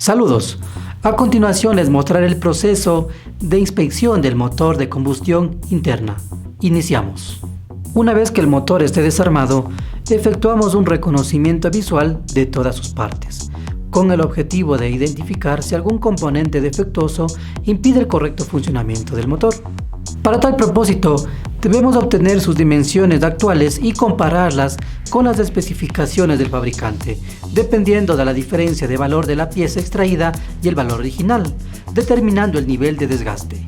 Saludos. A continuación les mostraré el proceso de inspección del motor de combustión interna. Iniciamos. Una vez que el motor esté desarmado, efectuamos un reconocimiento visual de todas sus partes, con el objetivo de identificar si algún componente defectuoso impide el correcto funcionamiento del motor. Para tal propósito, debemos obtener sus dimensiones actuales y compararlas con las especificaciones del fabricante, dependiendo de la diferencia de valor de la pieza extraída y el valor original, determinando el nivel de desgaste.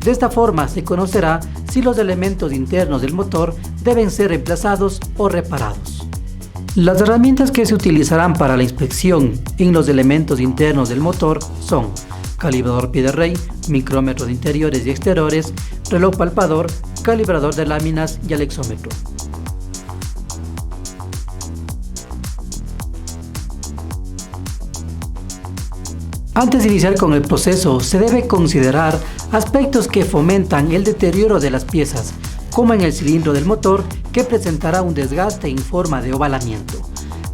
De esta forma se conocerá si los elementos internos del motor deben ser reemplazados o reparados. Las herramientas que se utilizarán para la inspección en los elementos internos del motor son calibrador pie de rey, micrómetro de interiores y exteriores, reloj palpador, calibrador de láminas y alexómetro. Antes de iniciar con el proceso, se debe considerar aspectos que fomentan el deterioro de las piezas, como en el cilindro del motor, que presentará un desgaste en forma de ovalamiento,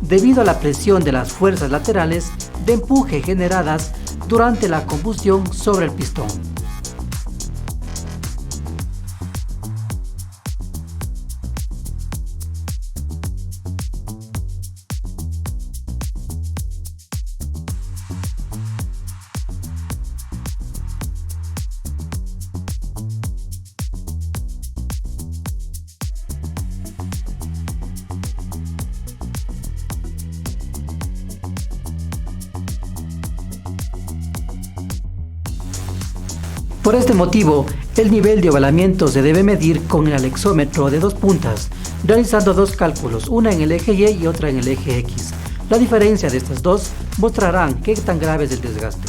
debido a la presión de las fuerzas laterales de empuje generadas durante la combustión sobre el pistón. Por este motivo, el nivel de ovalamiento se debe medir con el alexómetro de 2 puntas, realizando 2 cálculos, una en el eje Y y otra en el eje X. La diferencia de estas dos mostrarán qué tan grave es el desgaste.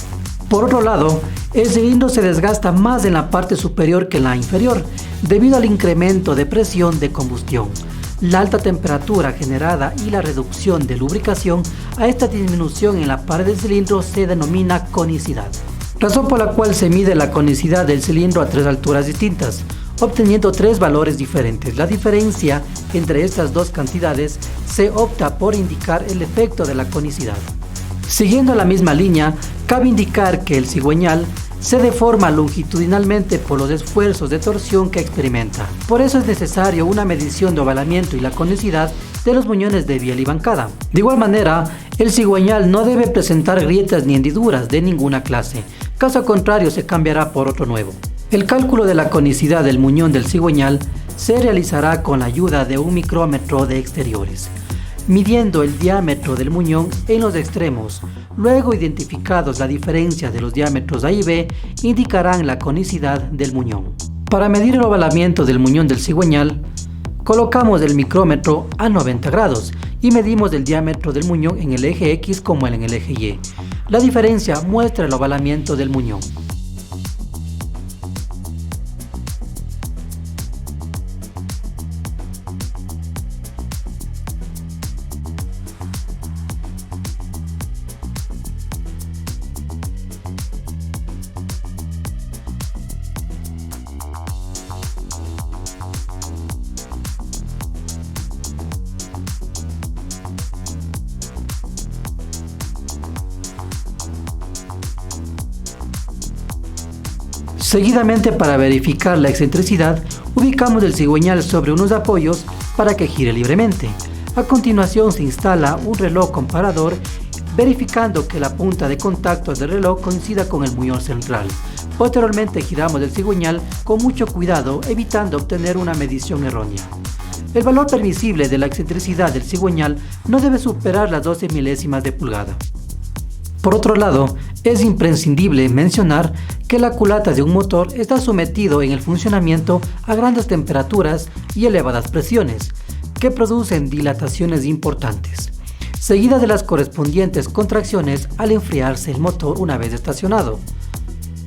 Por otro lado, el cilindro se desgasta más en la parte superior que en la inferior, debido al incremento de presión de combustión, la alta temperatura generada y la reducción de lubricación. A esta disminución en la pared del cilindro se denomina conicidad, razón por la cual se mide la conicidad del cilindro a 3 alturas distintas, obteniendo 3 valores diferentes. La diferencia entre estas dos cantidades se opta por indicar el efecto de la conicidad. Siguiendo la misma línea, cabe indicar que el cigüeñal se deforma longitudinalmente por los esfuerzos de torsión que experimenta. Por eso es necesario una medición de ovalamiento y la conicidad de los muñones de biela y bancada. De igual manera, el cigüeñal no debe presentar grietas ni hendiduras de ninguna clase, caso contrario se cambiará por otro nuevo. El cálculo de la conicidad del muñón del cigüeñal se realizará con la ayuda de un micrómetro de exteriores, midiendo el diámetro del muñón en los extremos. Luego, identificados la diferencia de los diámetros A y B, indicarán la conicidad del muñón. Para medir el ovalamiento del muñón del cigüeñal, colocamos el micrómetro a 90 grados y medimos el diámetro del muñón en el eje X como en el eje Y. La diferencia muestra el ovalamiento del muñón. Seguidamente, para verificar la excentricidad, ubicamos el cigüeñal sobre unos apoyos para que gire libremente. A continuación se instala un reloj comparador, verificando que la punta de contacto del reloj coincida con el muñón central. Posteriormente giramos el cigüeñal con mucho cuidado, evitando obtener una medición errónea. El valor permisible de la excentricidad del cigüeñal no debe superar las 12 milésimas de pulgada. Por otro lado, es imprescindible mencionar que la culata de un motor está sometido en el funcionamiento a grandes temperaturas y elevadas presiones, que producen dilataciones importantes, seguidas de las correspondientes contracciones al enfriarse el motor una vez estacionado.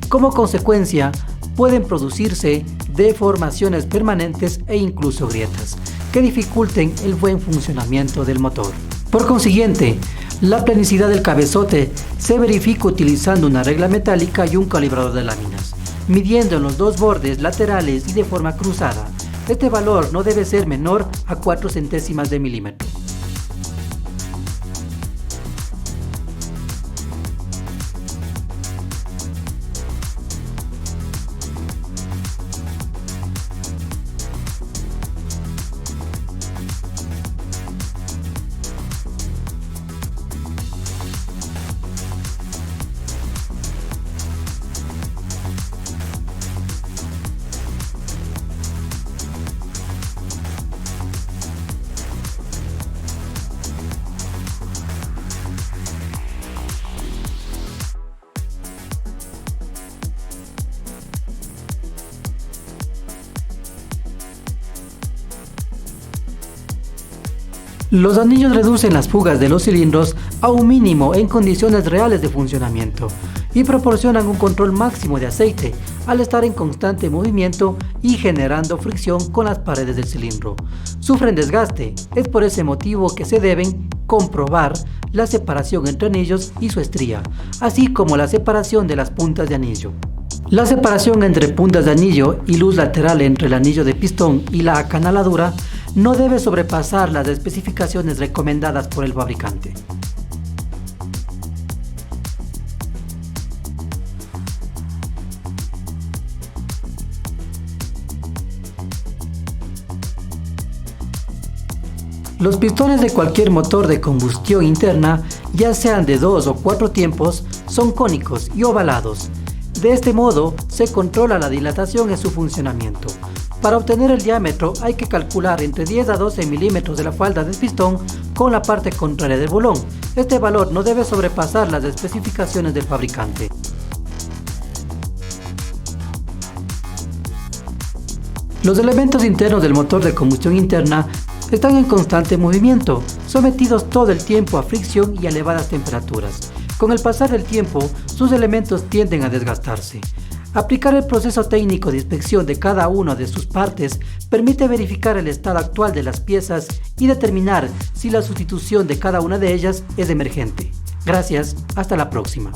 Como consecuencia, pueden producirse deformaciones permanentes e incluso grietas, que dificulten el buen funcionamiento del motor. Por consiguiente, la planicidad del cabezote se verifica utilizando una regla metálica y un calibrador de láminas, midiendo en los 2 bordes laterales y de forma cruzada. Este valor no debe ser menor a 4 centésimas de milímetro. Los anillos reducen las fugas de los cilindros a un mínimo en condiciones reales de funcionamiento y proporcionan un control máximo de aceite al estar en constante movimiento y generando fricción con las paredes del cilindro. Sufren desgaste, es por ese motivo que se deben comprobar la separación entre anillos y su estría, así como la separación de las puntas de anillo. La separación entre puntas de anillo y luz lateral entre el anillo de pistón y la acanaladura no debe sobrepasar las especificaciones recomendadas por el fabricante. Los pistones de cualquier motor de combustión interna, ya sean de 2 o 4 tiempos, son cónicos y ovalados. De este modo se controla la dilatación en su funcionamiento. Para obtener el diámetro hay que calcular entre 10 a 12 milímetros de la falda del pistón con la parte contraria del bolón. Este valor no debe sobrepasar las especificaciones del fabricante. Los elementos internos del motor de combustión interna están en constante movimiento, sometidos todo el tiempo a fricción y a elevadas temperaturas. Con el pasar del tiempo, sus elementos tienden a desgastarse. Aplicar el proceso técnico de inspección de cada una de sus partes permite verificar el estado actual de las piezas y determinar si la sustitución de cada una de ellas es emergente. Gracias, hasta la próxima.